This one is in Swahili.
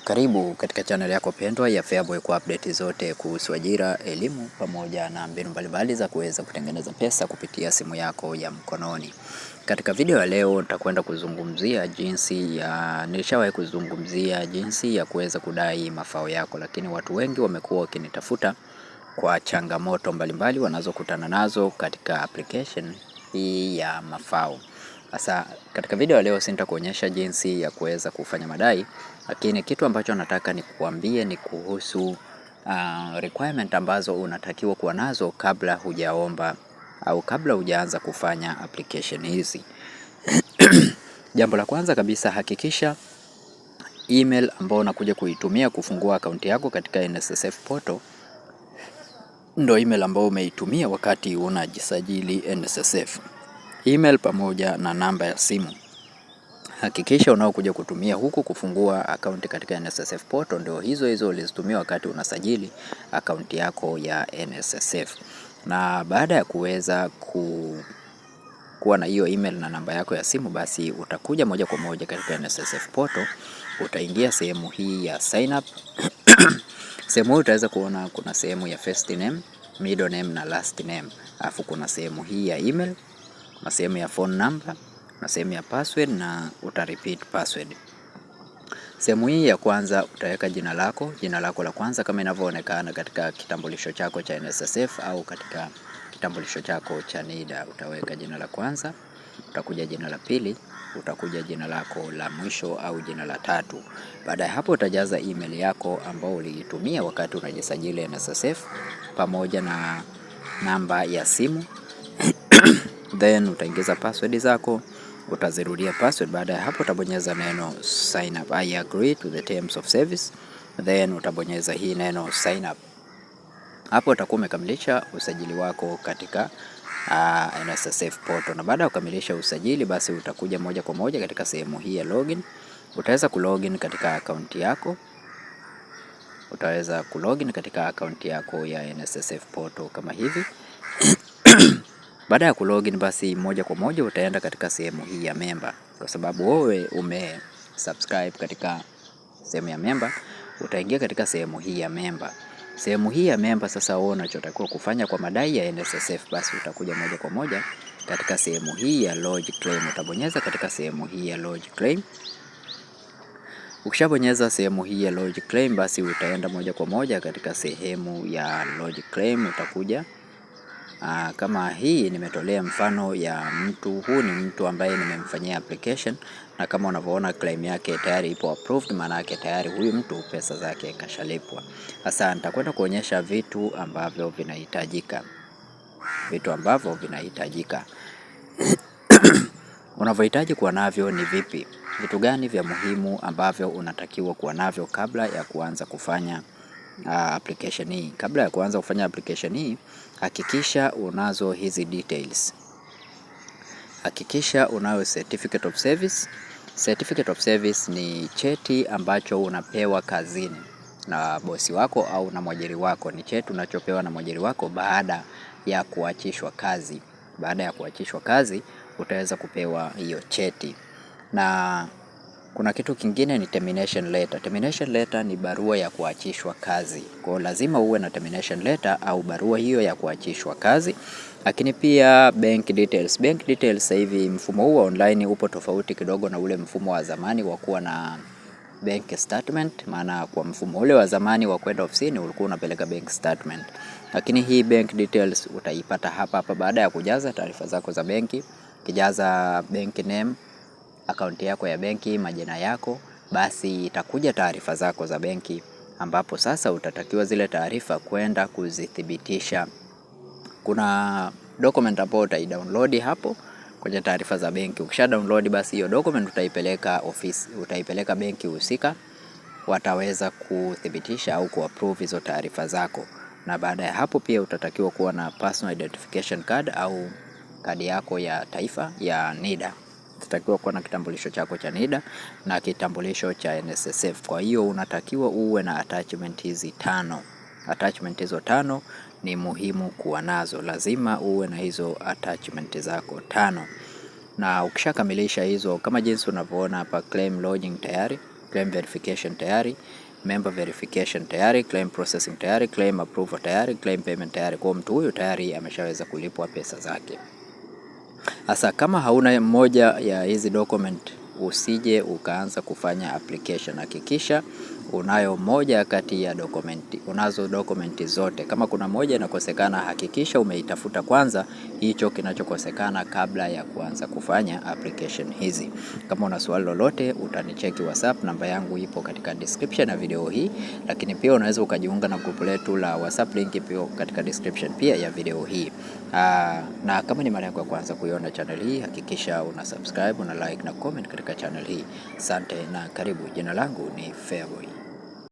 Karibu katika channel yako pendwa ya Feaboy kwa update zote kuhusu ajira, elimu pamoja na mbinu mbalimbali za kuweza kutengeneza pesa kupitia simu yako ya mkononi. Katika video ya leo nitakwenda kuzungumzia nilishawahi kuzungumzia jinsi ya kuweza kudai mafao yako, lakini watu wengi wamekuwa wakinitafuta kwa changamoto mbalimbali wanazokutana nazo katika application hii ya mafao. Sasa katika video ya leo sitakuonyesha jinsi ya kuweza kufanya madai, lakini kitu ambacho nataka nikuambie ni kuhusu requirement ambazo unatakiwa kuwa nazo kabla hujaomba au kabla hujaanza kufanya application hizi. Jambo la kwanza kabisa, hakikisha email ambayo unakuja kuitumia kufungua akaunti yako katika NSSF portal ndio email ambayo umeitumia wakati unajisajili NSSF. Email pamoja na namba ya simu. Hakikisha unaokuja kutumia huku kufungua akaunti katika NSSF portal ndio hizo ulizitumia wakati unasajili akaunti yako ya NSSF. Na baada ya kuweza kuwa na hiyo email na namba yako ya simu, basi utakuja moja kwa moja katika NSSF portal, utaingia sehemu hii ya sign up. Sehemu hii utaweza kuona kuna sehemu ya first name, middle name na last name. Alafu kuna sehemu hii ya email, na sehemu ya phone number, na sehemu ya password, na repeat password. Sehemu hii ya kwanza utaweka jina lako la kwanza kama inavyoonekana katika kitambulisho chako cha NSSF au katika kitambulisho chako cha NIDA. Utaweka jina la kwanza, utakuja jina la pili, utakuja jina lako la mwisho au jina la tatu. Baada ya hapo utajaza email yako ambayo uliitumia wakati unajisajili NSSF pamoja na namba ya simu. Then utaingiza password zako, utazirudia password. Baada ya hapo utabonyeza neno sign up, I agree to the terms of service. Then utabonyeza hii neno sign up. Hapo utakuwa umekamilisha usajili wako katika NSSF portal. Na baada ya kukamilisha usajili, basi utakuja moja kwa moja katika sehemu hii ya login. Utaweza kulogin katika akaunti yako. Ya NSSF portal kama hivi. Baada ya kulogin, basi moja kwa moja utaenda katika sehemu hii ya member. Kwa sababu wewe umesubscribe katika sehemu ya member, utaingia katika sehemu hii ya member. Sehemu hii ya member sasa, wewe unachotakiwa kufanya kwa madai ya NSSF, basi utakuja moja kwa moja katika sehemu hii ya lodge claim. Utabonyeza katika sehemu hii ya lodge claim. Ukishabonyeza sehemu hii ya lodge claim, basi utaenda moja kwa moja katika sehemu ya lodge claim. Utakuja kama hii nimetolea mfano ya mtu, huu ni mtu ambaye nimemfanyia application, na kama unavyoona claim yake tayari ipo approved, maana yake tayari huyu mtu pesa zake kashalipwa. Sasa nitakwenda kuonyesha vitu ambavyo vinahitajika. Unavyohitaji kuwa navyo ni vipi? Vitu gani vya muhimu ambavyo unatakiwa kuwa navyo kabla ya kuanza kufanya application hii? Kabla ya kuanza kufanya application hii, hakikisha unazo hizi details. Hakikisha unayo certificate of service. Certificate of service ni cheti ambacho unapewa kazini na bosi wako au na mwajiri wako. Ni cheti unachopewa na mwajiri wako baada ya kuachishwa kazi. Baada ya kuachishwa kazi utaweza kupewa hiyo cheti. Na kuna kitu kingine ni termination letter. Termination letter ni barua ya kuachishwa kazi. Kwa hiyo lazima uwe na termination letter au barua hiyo ya kuachishwa kazi. Lakini pia bank details. Bank details sasa hivi mfumo huu wa online upo tofauti kidogo na ule mfumo wa zamani wa kuwa na bank statement. Maana kwa mfumo ule wa zamani wa kwenda ofisini ulikuwa unapeleka bank statement. Lakini hii bank details utaipata hapa baada ya kujaza taarifa zako za benki. Kijaza bank name, akaunti yako ya benki, majina yako, basi itakuja taarifa zako za benki, ambapo sasa utatakiwa zile taarifa kwenda kuzithibitisha. Kuna document ambayo utaidownload hapo kwenye taarifa za benki. Ukisha download, basi hiyo document utaipeleka benki husika, wataweza kuthibitisha au kuapprove hizo taarifa zako. Na baada ya hapo pia utatakiwa kuwa na personal identification card au kadi yako ya taifa ya NIDA. Utatakiwa kuwa na kitambulisho chako cha NIDA na kitambulisho cha NSSF. Kwa hiyo unatakiwa uwe na attachment hizi 5. Attachment hizo 5 ni muhimu kuwa nazo. Lazima uwe na hizo attachment zako 5. Na ukishakamilisha hizo, kama jinsi unavyoona hapa claim lodging tayari, claim verification tayari, member verification tayari, claim processing tayari, claim approval tayari, claim payment tayari. Kwa mtu huyu tayari ameshaweza kulipwa pesa zake. Sasa kama hauna moja ya hizi document, usije ukaanza kufanya application. Hakikisha unayo moja kati ya unazo dokumenti zote. Kama kuna moja inakosekana, hakikisha umeitafuta kwanza hicho kinachokosekana kabla ya kuanza kufanya application hizi. Kama una swali lolote, utanicheki WhatsApp, namba yangu ipo katika description ya video hii, lakini pia unaweza ukajiunga na grupu letu la WhatsApp, link ipo katika description pia ya video hii. Na kama ni mara yako ya kwanza kuiona channel hii, hakikisha una subscribe, una like na comment katika channel hii. Asante na karibu. Jina langu ni Feaboy.